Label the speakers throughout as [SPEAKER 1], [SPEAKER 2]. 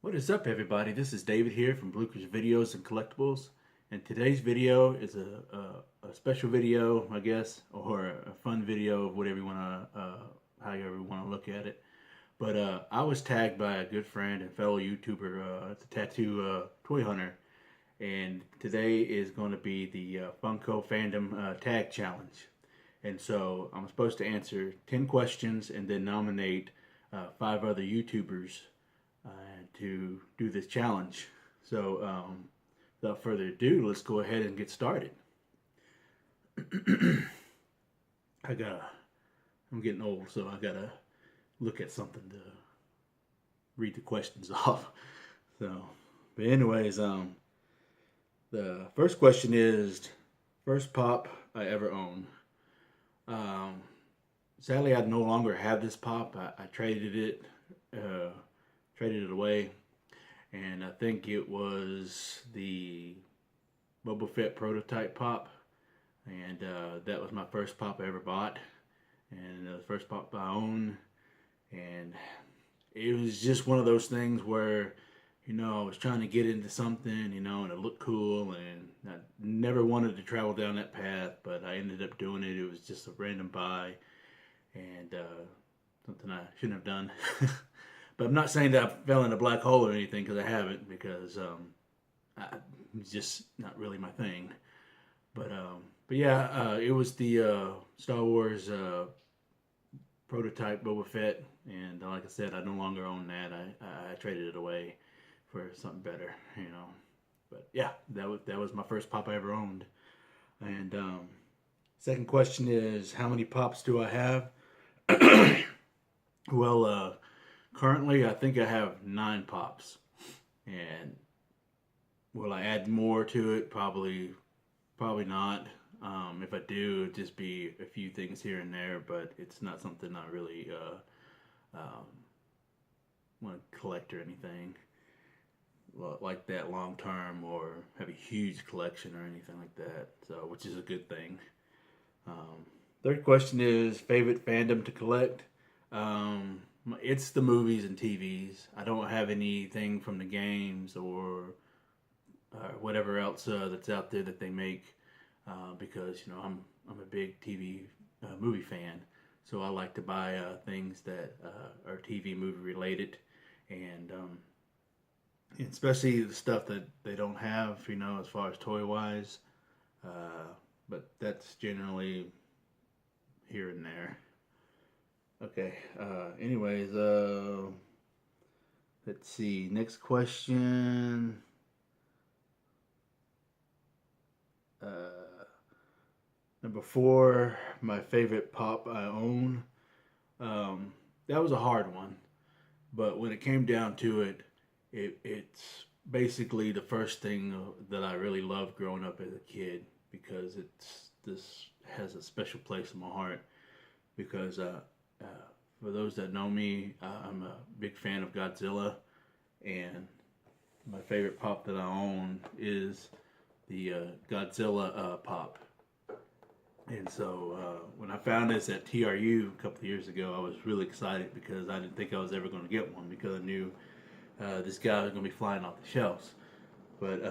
[SPEAKER 1] What is up, everybody? This is David here from Blucher's Videos and Collectibles, and today's video is a special video, I guess, or a fun video of whatever you want to, however you want to look at it. But I was tagged by a good friend and fellow YouTuber, it's a tattoo toy hunter, and today is going to be the Funko Fandom tag challenge. And so I'm supposed to answer 10 questions and then nominate 5 other YouTubers to do this challenge. So without further ado, let's go ahead and get started. I'm getting old, so I gotta look at something to read the questions off. So, but anyways, the first question is first pop I ever owned. Sadly, I no longer have this pop. I traded it away, and I think it was the Boba Fett prototype pop, and that was my first pop I ever bought, and the first pop I owned, and it was just one of those things where, you know, I was trying to get into something, you know, and it looked cool, and I never wanted to travel down that path, but I ended up doing it. It was just a random buy, and something I shouldn't have done. But I'm not saying that I fell in a black hole or anything, because I haven't, because it's just not really my thing. But yeah, it was the Star Wars prototype Boba Fett, and like I said, I no longer own that. I traded it away for something better, you know. But yeah, that was my first pop I ever owned. And second question is, how many pops do I have? Well, currently I think I have 9 pops, and will I add more to it? Probably not. If I do, it'd just be a few things here and there, but it's not something I really want to collect or anything like that long term, or have a huge collection or anything like that. So, which is a good thing. Third question is favorite fandom to collect. It's the movies and TVs. I don't have anything from the games or whatever else that's out there that they make, because, you know, I'm a big TV movie fan. So I like to buy things that are TV movie related, and especially the stuff that they don't have, you know, as far as toy wise. But that's generally here and there. Okay. Anyways, let's see. Next question. Number 4, my favorite pop I own. That was a hard one, but when it came down to it, it's basically the first thing that I really loved growing up as a kid, because this has a special place in my heart. Because for those that know me, I'm a big fan of Godzilla, and my favorite pop that I own is the Godzilla pop. And so when I found this at TRU a couple of years ago, I was really excited, because I didn't think I was ever going to get one, because I knew this guy was going to be flying off the shelves. But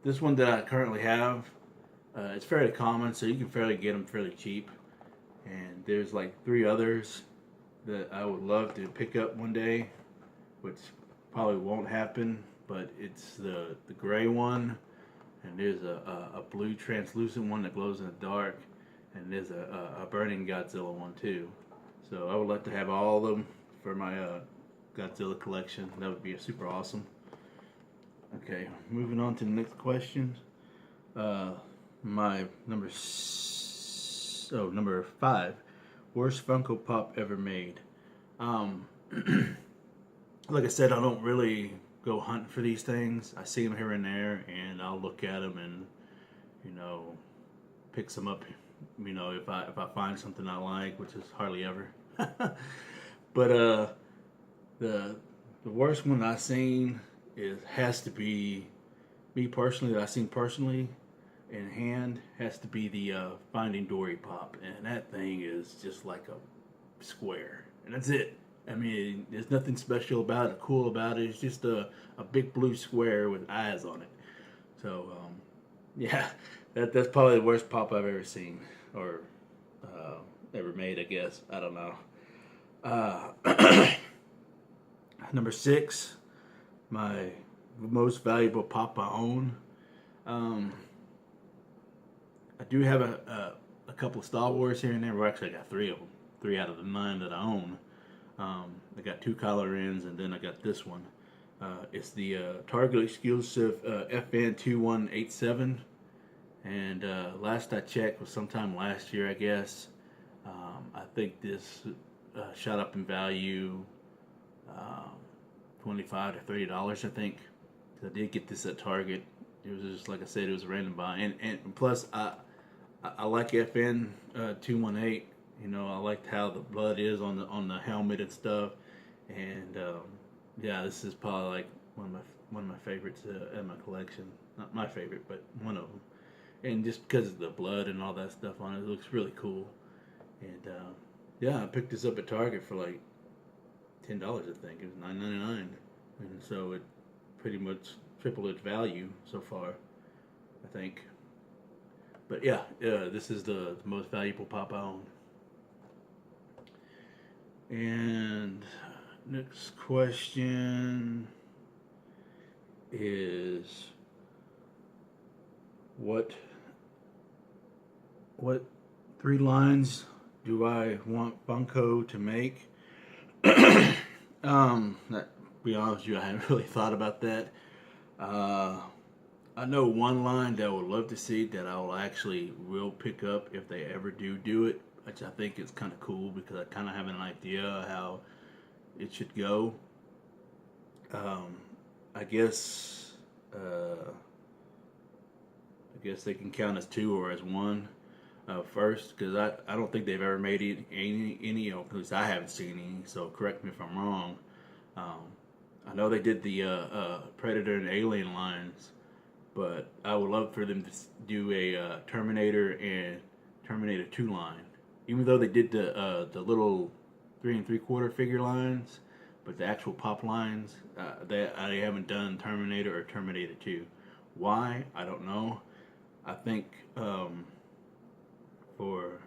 [SPEAKER 1] this one that I currently have, it's fairly common, so you can fairly get them fairly cheap. And there's like 3 others that I would love to pick up one day, which probably won't happen. But it's the gray one, and there's a blue translucent one that glows in the dark, and there's a burning Godzilla one too. So I would like to have all of them for my Godzilla collection. That would be super awesome. Okay, moving on to the next question. My number 5, worst Funko Pop ever made. Like I said, I don't really go hunting for these things. I see them here and there, and I'll look at them and, you know, pick some up. You know, if I find something I like, which is hardly ever. But the worst one I've seen has to be, me personally, that I've seen personally in hand, has to be the Finding Dory pop, and that thing is just like a square, and that's it. I mean, there's nothing special about it, cool about it. It's just a big blue square with eyes on it. So, yeah, that's probably the worst pop I've ever seen or uh, ever made, I guess. I don't know. Number six, my most valuable pop I own. Um, I do have a couple of Star Wars here and there. Well, actually, I got three of them. Three out of the nine that I own. I got two color ends, and then I got this one. It's the Target exclusive FN2187. And last I checked was sometime last year, I guess. I think this shot up in value um, $25 to $30, I think. I did get this at Target. It was just like I said, it was a random buy, and plus I like FN 218. You know, I liked how the blood is on the helmet and stuff, and yeah, this is probably like one of my favorites in my collection. Not my favorite, but one of them. And just because of the blood and all that stuff on it, it looks really cool. And yeah, I picked this up at Target for like $10. I think it was $9.99, and so it pretty much tripled its value so far, I think. But yeah, this is the most valuable pop I own. And next question is what three lines do I want Funko to make? That, be honest with you, I haven't really thought about that. I know one line that I would love to see that I will actually will pick up if they ever do it, which I think is kind of cool because I kind of have an idea how it should go. Um, I guess they can count as two or as one first because I don't think they've ever made any at least I haven't seen any. So correct me if I'm wrong. Um, I know they did the Predator and Alien lines, but I would love for them to do a Terminator and Terminator 2 line. Even though they did the little 3 3/4 figure lines, but the actual pop lines, they haven't done Terminator or Terminator 2. Why? I don't know. I think for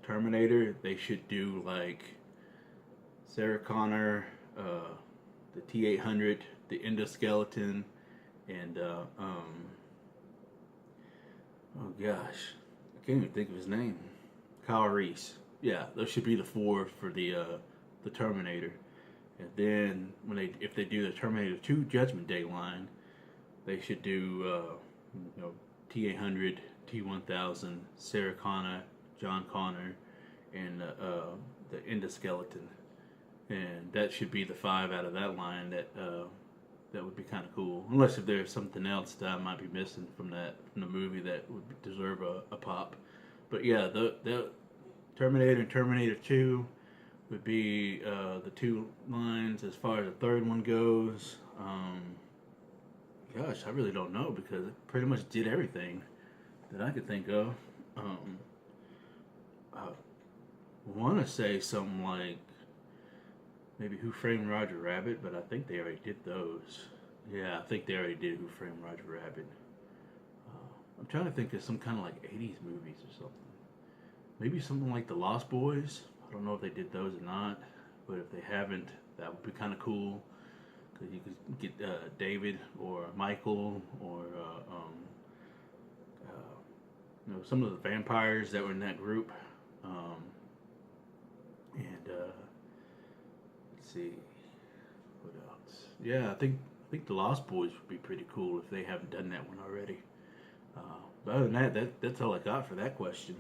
[SPEAKER 1] Terminator, they should do like Sarah Connor, the T-800, the endoskeleton, and oh gosh, I can't even think of his name. Kyle Reese. Yeah, those should be the four for the Terminator. And then if they do the Terminator 2 Judgment Day line, they should do T-800, T-1000, Sarah Connor, John Connor, and the endoskeleton. And that should be the five out of that line that would be kind of cool. Unless if there's something else that I might be missing from the movie that would deserve a pop. But yeah, the Terminator and Terminator 2 would be the two lines. As far as the third one goes, gosh, I really don't know because it pretty much did everything that I could think of. I want to say something like maybe Who Framed Roger Rabbit, but I think they already did those. Yeah, I think they already did Who Framed Roger Rabbit. I'm trying to think of some kind of like 80s movies or something. Maybe something like The Lost Boys. I don't know if they did those or not, but if they haven't, that would be kind of cool. Because you could get David or Michael or some of the vampires that were in that group. And let's see, what else? Yeah, I think The Lost Boys would be pretty cool if they haven't done that one already. But other than that's all I got for that question.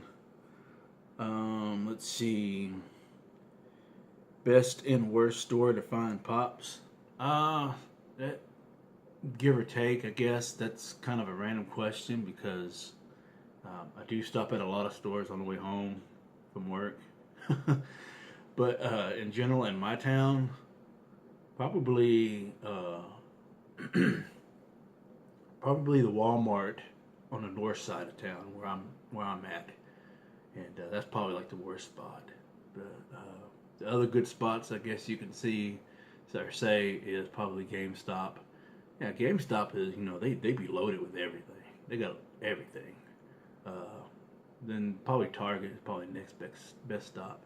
[SPEAKER 1] Let's see. Best and worst store to find pops. That give or take, I guess that's kind of a random question because I do stop at a lot of stores on the way home from work. But in general, in my town, probably probably the Walmart on the north side of town where I'm at, and that's probably like the worst spot. But The other good spots, I guess you can see or say, is probably GameStop. Yeah, GameStop is, they be loaded with everything. They got everything. Uh, then probably Target is probably next best stop.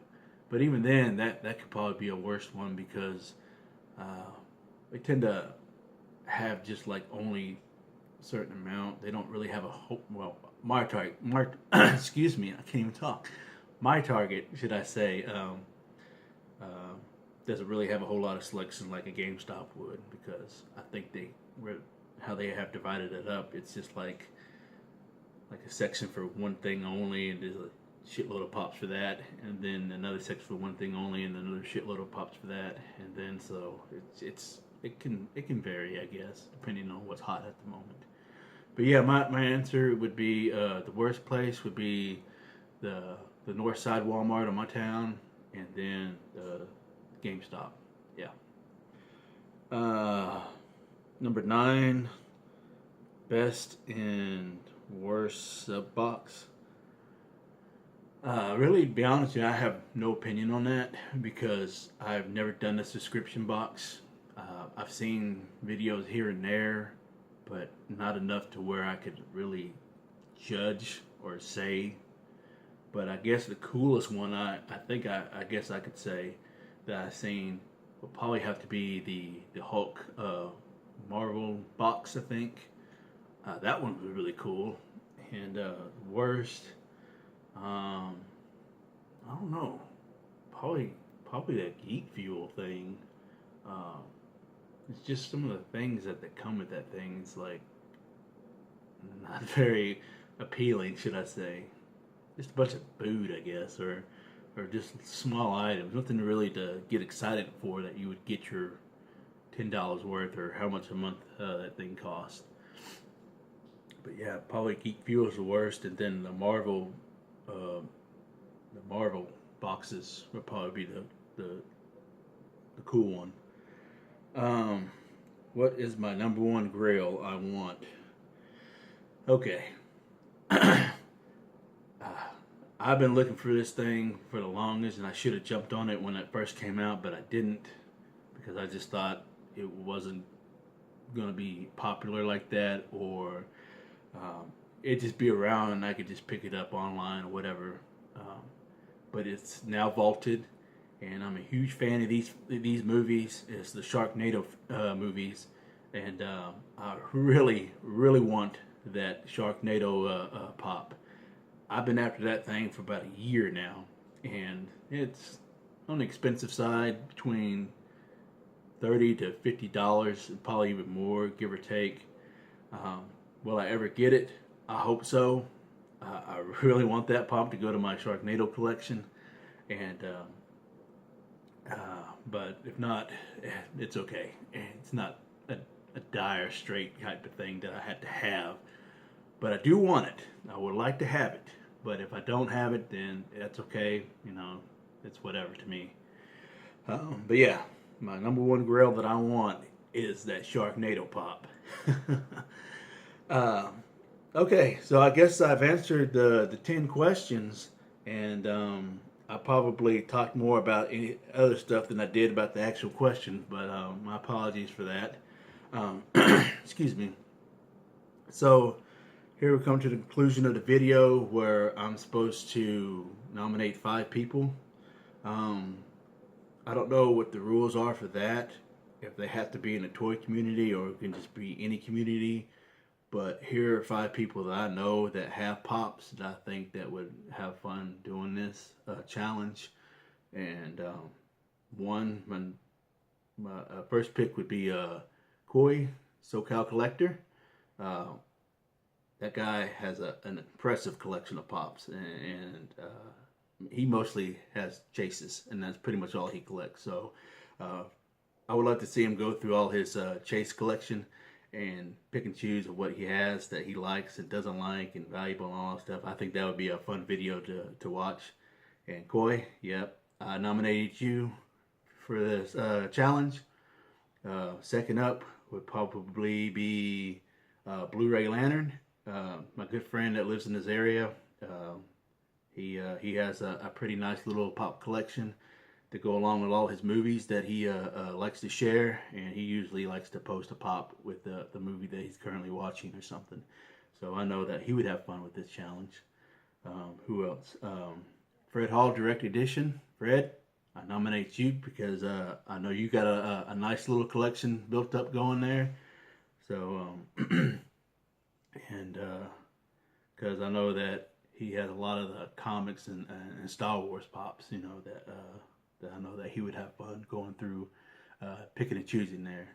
[SPEAKER 1] But even then, that could probably be a worse one because uh, they tend to have just like only a certain amount. They don't really have a whole, well, my Target, excuse me, I can't even talk. My Target, should I say, uh, doesn't really have a whole lot of selection like a GameStop would because I think how they have divided it up. It's just like a section for one thing only, and there's a shitload of pops for that, and then another section for one thing only, and another shitload of pops for that, and then so it can vary, I guess, depending on what's hot at the moment. But yeah, my answer would be the worst place would be the the North Side Walmart in my town, and then the GameStop. Yeah. Uh, Number 9, best and worst sub box. Really, to be honest with you, I have no opinion on that because I've never done a subscription box. I've seen videos here and there, but not enough to where I could really judge or say. But I guess the coolest one I guess I could say that I've seen would probably have to be the Hulk Marvel box. I think that one was really cool. And worst, um, I don't know. Probably that Geek Fuel thing. Uh, it's just some of the things that come with that thing. It's like not very appealing, should I say? Just a bunch of food, I guess, or just small items. Nothing really to get excited for that you would get your $10 worth or how much a month that thing costs. But yeah, probably Geek Fuel is the worst, and then the Marvel boxes would probably be the cool one. Um, what is my number one Grail I want? Okay. I've been looking for this thing for the longest, and I should have jumped on it when it first came out, but I didn't because I just thought it wasn't going to be popular like that, or it'd just be around and I could just pick it up online or whatever. Um, but it's now vaulted, and I'm a huge fan of these movies. It's the Sharknado movies, and I really want that Sharknado pop. I've been after that thing for about a year now, and it's on the expensive side, between $30 to $50, and probably even more, give or take. Um, will I ever get it? I hope so. I really want that pop to go to my Sharknado collection, and but if not, it's okay. It's not a dire straight type of thing that I had to have, but I do want it. I would like to have it. But if I don't have it, then that's okay. It's whatever to me. But yeah, my number one Grail that I want is that Sharknado pop. uh, okay, so I guess I've answered the 10 questions, and I probably talked more about any other stuff than I did about the actual questions, but my apologies for that. Um, excuse me. So here we come to the conclusion of the video where I'm supposed to nominate 5 people. Um, I don't know what the rules are for that, if they have to be in a toy community or it can just be any community. But here are 5 people that I know that have pops that I think that would have fun doing this challenge. And one, my first pick would be Koi, SoCal Collector. Uh, That guy has an impressive collection of pops, and he mostly has chases, and that's pretty much all he collects. So I would like to see him go through all his chase collection and pick and choose of what he has that he likes and doesn't like and valuable and all that stuff. I think that would be a fun video to watch. And Koi, yep, I nominated you for this challenge. Second up would probably be Blu-ray Lantern. My good friend that lives in this area, he has a pretty nice little pop collection, to go along with all his movies that he likes to share, and he usually likes to post a pop with the movie that he's currently watching or something. So I know that he would have fun with this challenge. Who else? Fred Hall, Direct Edition. Fred, I nominate you because I know you got a nice little collection built up going there. So, and because I know that he has a lot of the comics and Star Wars pops, you know, that I know that he would have fun going through, picking and choosing there.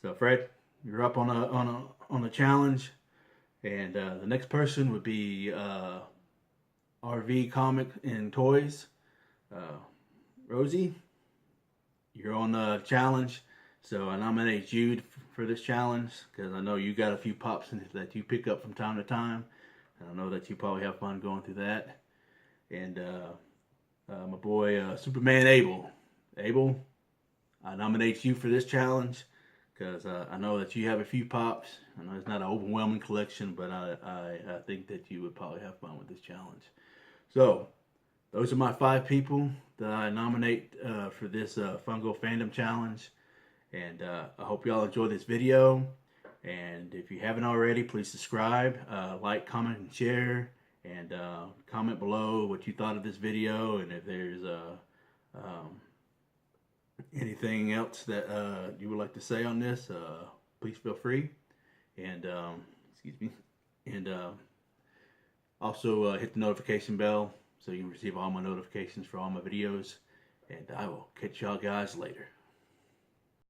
[SPEAKER 1] So, Fred, you're up on a challenge, and the next person would be RV Comic and Toys. Rosie, you're on the challenge, so I nominate you for this challenge because I know you got a few pops that you pick up from time to time. I know that you probably have fun going through that. And my boy Superman Abel. Abel, I nominate you for this challenge because I know that you have a few pops. I know it's not an overwhelming collection, but I think that you would probably have fun with this challenge. So, those are my 5 people that I nominate for this Funko Fandom Challenge. And I hope y'all enjoy this video. And if you haven't already, please subscribe, like, comment, and share. And comment below what you thought of this video. And if there's anything else that you would like to say on this, please feel free. And, excuse me. And also hit the notification bell so you can receive all my notifications for all my videos. And I will catch y'all guys later.